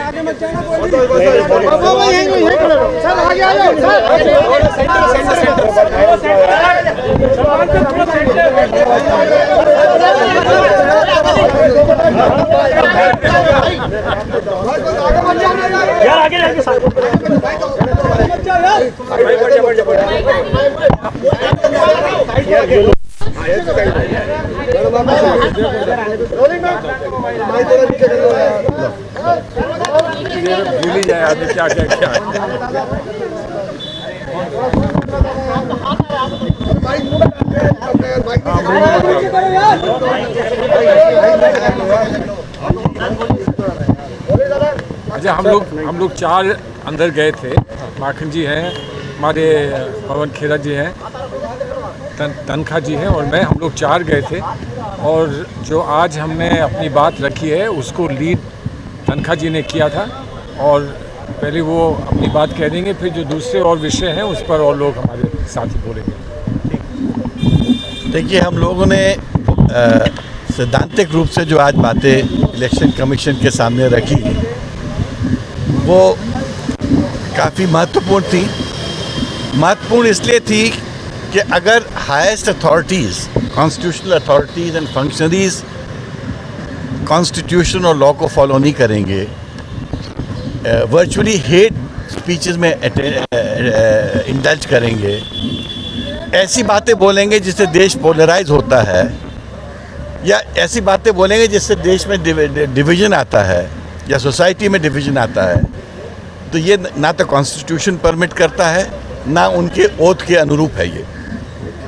आगे मत जाना कोई सर, आगे आ जाओ यार, आगे भूल ही जाए आदमी क्या क्या क्या। अच्छा, हम लोग 4 अंदर गए थे। माखन जी हैं, हमारे पवन खेरा जी हैं, तनखा जी हैं और मैं, हम लोग 4 गए थे। और जो आज हमने अपनी बात रखी है उसको लीड तनखा जी ने किया था, और पहले वो अपनी बात कह देंगे, फिर जो दूसरे और विषय हैं उस पर और लोग हमारे साथी बोलेंगे। देखिए, हम लोगों ने सैद्धांतिक रूप से जो आज बातें इलेक्शन कमीशन के सामने रखी वो काफ़ी महत्वपूर्ण थी। महत्वपूर्ण इसलिए थी कि अगर highest authorities, constitutional authorities and functionaries constitution और लॉ को फॉलो नहीं करेंगे, वर्चुअली हेट स्पीचेस में इंडल्ज करेंगे, ऐसी बातें बोलेंगे जिससे देश पोलराइज होता है, या ऐसी बातें बोलेंगे जिससे देश में डिवीज़न आता है या सोसाइटी में डिवीज़न आता है, तो ये ना तो कॉन्स्टिट्यूशन परमिट करता है, ना उनके ओथ के अनुरूप है। ये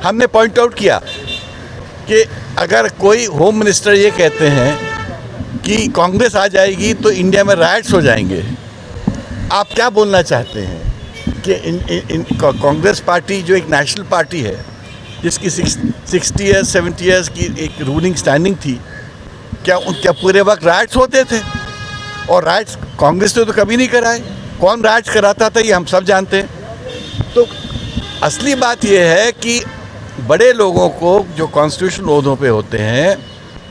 हमने पॉइंट आउट किया कि अगर कोई होम मिनिस्टर ये कहते हैं कि कांग्रेस आ जाएगी तो इंडिया में राइट्स हो जाएंगे, आप क्या बोलना चाहते हैं कि कांग्रेस पार्टी जो एक नेशनल पार्टी है जिसकी 60 ईयर्स 70 ईयर्स की एक रूलिंग स्टैंडिंग थी, क्या पूरे वक्त राइट्स होते थे? और राइट्स कांग्रेस ने तो कभी नहीं कराए। कौन राइट्स कराता था ये हम सब जानते हैं। तो असली बात यह है कि बड़े लोगों को जो कॉन्स्टिट्यूशनल ओहदों पे होते हैं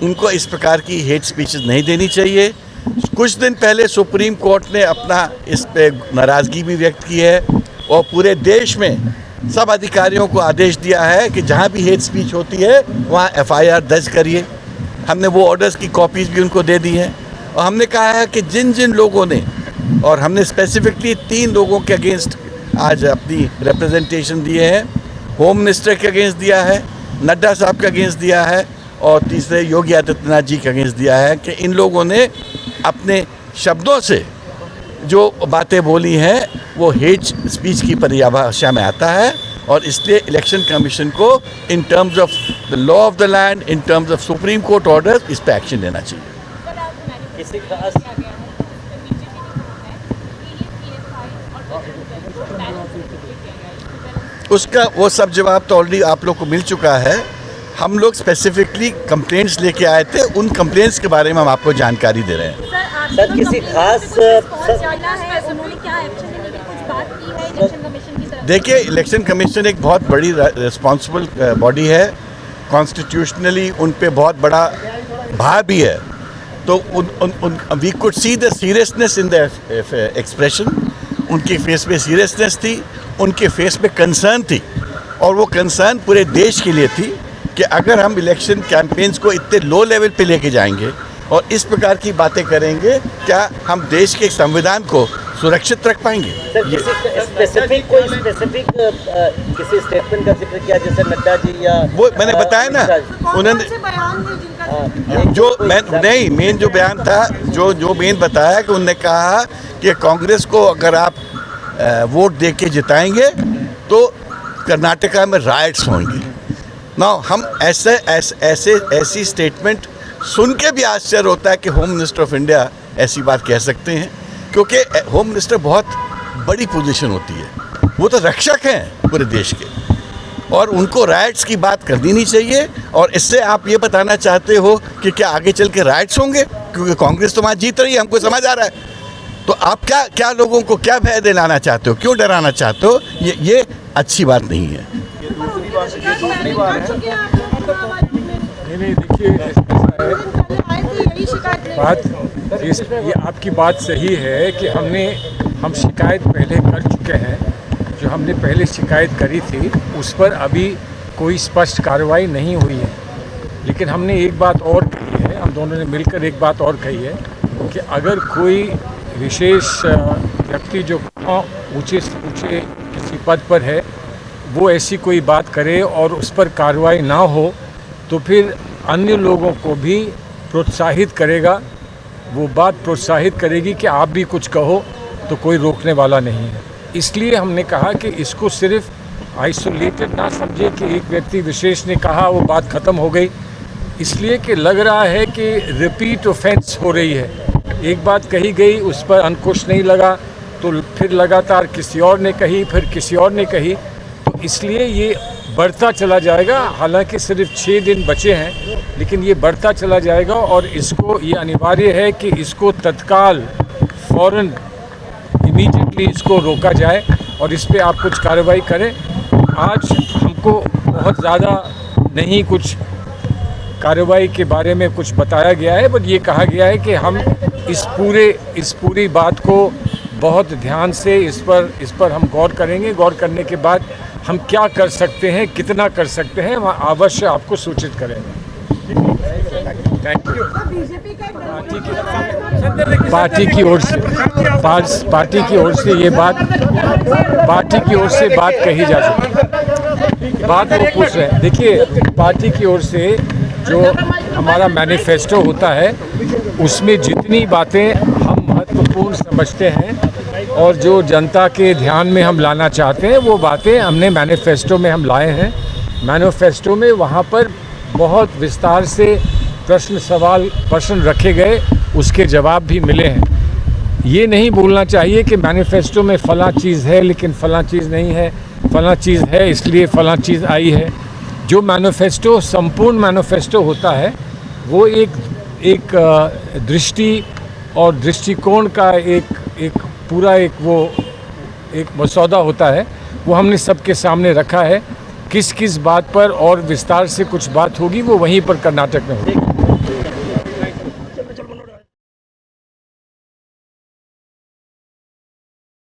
उनको इस प्रकार की हेट स्पीचेस नहीं देनी चाहिए। कुछ दिन पहले सुप्रीम कोर्ट ने अपना इस पे नाराज़गी भी व्यक्त की है और पूरे देश में सब अधिकारियों को आदेश दिया है कि जहाँ भी हेट स्पीच होती है वहाँ FIR दर्ज करिए। हमने वो ऑर्डर्स की कॉपीज़ भी उनको दे दी हैं और हमने कहा है कि जिन जिन लोगों ने, और हमने स्पेसिफिकली 3 लोगों के अगेंस्ट आज अपनी रिप्रेजेंटेशन दिए हैं। होम मिनिस्टर के अगेंस्ट दिया है, नड्डा साहब के अगेंस्ट दिया है, और तीसरे योगी आदित्यनाथ जी के अगेंस्ट दिया है कि इन लोगों ने अपने शब्दों से जो बातें बोली हैं वो हेट स्पीच की परिभाषा में आता है, और इसलिए इलेक्शन कमीशन को in terms of the law of the land, in terms of supreme court order, इस पर एक्शन लेना चाहिए। उसका वो सब जवाब तो ऑलरेडी आप लोग को मिल चुका है। हम लोग स्पेसिफिकली कंप्लेंट्स लेके आए थे, उन कंप्लेंट्स के बारे में हम आपको जानकारी दे रहे हैं। सर किसी खास देखिए, इलेक्शन कमीशन एक बहुत बड़ी रिस्पॉन्सिबल बॉडी है, कॉन्स्टिट्यूशनली उन पे बहुत बड़ा भार भी है। तो we could see the seriousness in the expression. उनके फेस पे सीरियसनेस थी, उनके फेस पे कंसर्न थी, और वो कंसर्न पूरे देश के लिए थी कि अगर हम इलेक्शन कैंपेन्स को इतने लो लेवल पे लेके जाएंगे और इस प्रकार की बातें करेंगे, क्या हम देश के संविधान को सुरक्षित रख पाएंगे? किसी स्टेटमेंट का जिक्र किया जैसे नड्डा जी या वो मैंने बताया ना, उन्होंने मेन जो बयान था, जो मेन बताया कि उन्होंने कहा कि कांग्रेस को अगर आप वोट दे के जिताएंगे तो कर्नाटका में राइट्स होंगे। ना हम ऐसी स्टेटमेंट सुन के भी आश्चर्य होता है कि होम मिनिस्टर ऑफ इंडिया ऐसी बात कह सकते हैं, क्योंकि होम मिनिस्टर बहुत बड़ी पोजीशन होती है, वो तो रक्षक हैं पूरे देश के, और उनको राइट्स की बात करनी नहीं चाहिए। और इससे आप ये बताना चाहते हो कि क्या आगे चल के राइट्स होंगे, क्योंकि कांग्रेस तो वहाँ जीत रही है, हमको समझ आ रहा है। तो आप क्या लोगों को क्या भय दिलाना चाहते हो, क्यों डराना चाहते हो? ये अच्छी बात नहीं है। नहीं, देखिए ऐसा है ये आपकी बात सही है कि हम शिकायत पहले कर चुके हैं। जो हमने पहले शिकायत करी थी उस पर अभी कोई स्पष्ट कार्रवाई नहीं हुई है। लेकिन हमने एक बात और कही है, हम दोनों ने मिलकर एक बात और कही है कि अगर कोई विशेष व्यक्ति जो ऊंचे किसी पद पर है वो ऐसी कोई बात करे और उस पर कार्रवाई ना हो तो फिर अन्य लोगों को भी प्रोत्साहित करेगा, वो बात प्रोत्साहित करेगी कि आप भी कुछ कहो तो कोई रोकने वाला नहीं है। इसलिए हमने कहा कि इसको सिर्फ आइसोलेटेड ना समझे कि एक व्यक्ति विशेष ने कहा वो बात ख़त्म हो गई, इसलिए कि लग रहा है कि रिपीट ऑफेंस हो रही है। एक बात कही गई, उस पर अंकुश नहीं लगा तो फिर लगातार किसी और ने कही, फिर किसी और ने कही, तो इसलिए ये बढ़ता चला जाएगा। हालांकि सिर्फ 6 दिन बचे हैं लेकिन ये बढ़ता चला जाएगा और इसको ये अनिवार्य है कि इसको तत्काल फ़ौरन इमीडिएटली इसको रोका जाए और इस पे आप कुछ कार्रवाई करें। आज हमको बहुत ज़्यादा नहीं कुछ कार्रवाई के बारे में कुछ बताया गया है, बट ये कहा गया है कि हम इस पूरी बात को बहुत ध्यान से इस पर हम गौर करेंगे। गौर करने के बाद हम क्या कर सकते हैं, कितना कर सकते हैं, वहाँ अवश्य आपको सूचित करेंगे। Thank you. पार्टी की ओर से बात कही जा सकती है। बात वो पूछ रहे हैं, देखिए पार्टी की ओर से जो हमारा मैनिफेस्टो होता है उसमें जितनी बातें हम महत्वपूर्ण समझते हैं और जो जनता के ध्यान में हम लाना चाहते हैं वो बातें हमने मैनिफेस्टो में हम लाए हैं। मैनिफेस्टो में वहाँ पर बहुत विस्तार से प्रश्न रखे गए, उसके जवाब भी मिले हैं। ये नहीं बोलना चाहिए कि मैनिफेस्टो में फ़लाँ चीज़ है लेकिन फ़लाँ चीज़ नहीं है, फ़लाँ चीज़ है इसलिए फ़लाँ चीज़ आई है। जो मैनिफेस्टो संपूर्ण मैनिफेस्टो होता है वो एक दृष्टि और दृष्टिकोण का एक पूरा एक मसौदा होता है, वो हमने सबके सामने रखा है। किस बात पर और विस्तार से कुछ बात होगी वो वहीं पर कर्नाटक में होगी।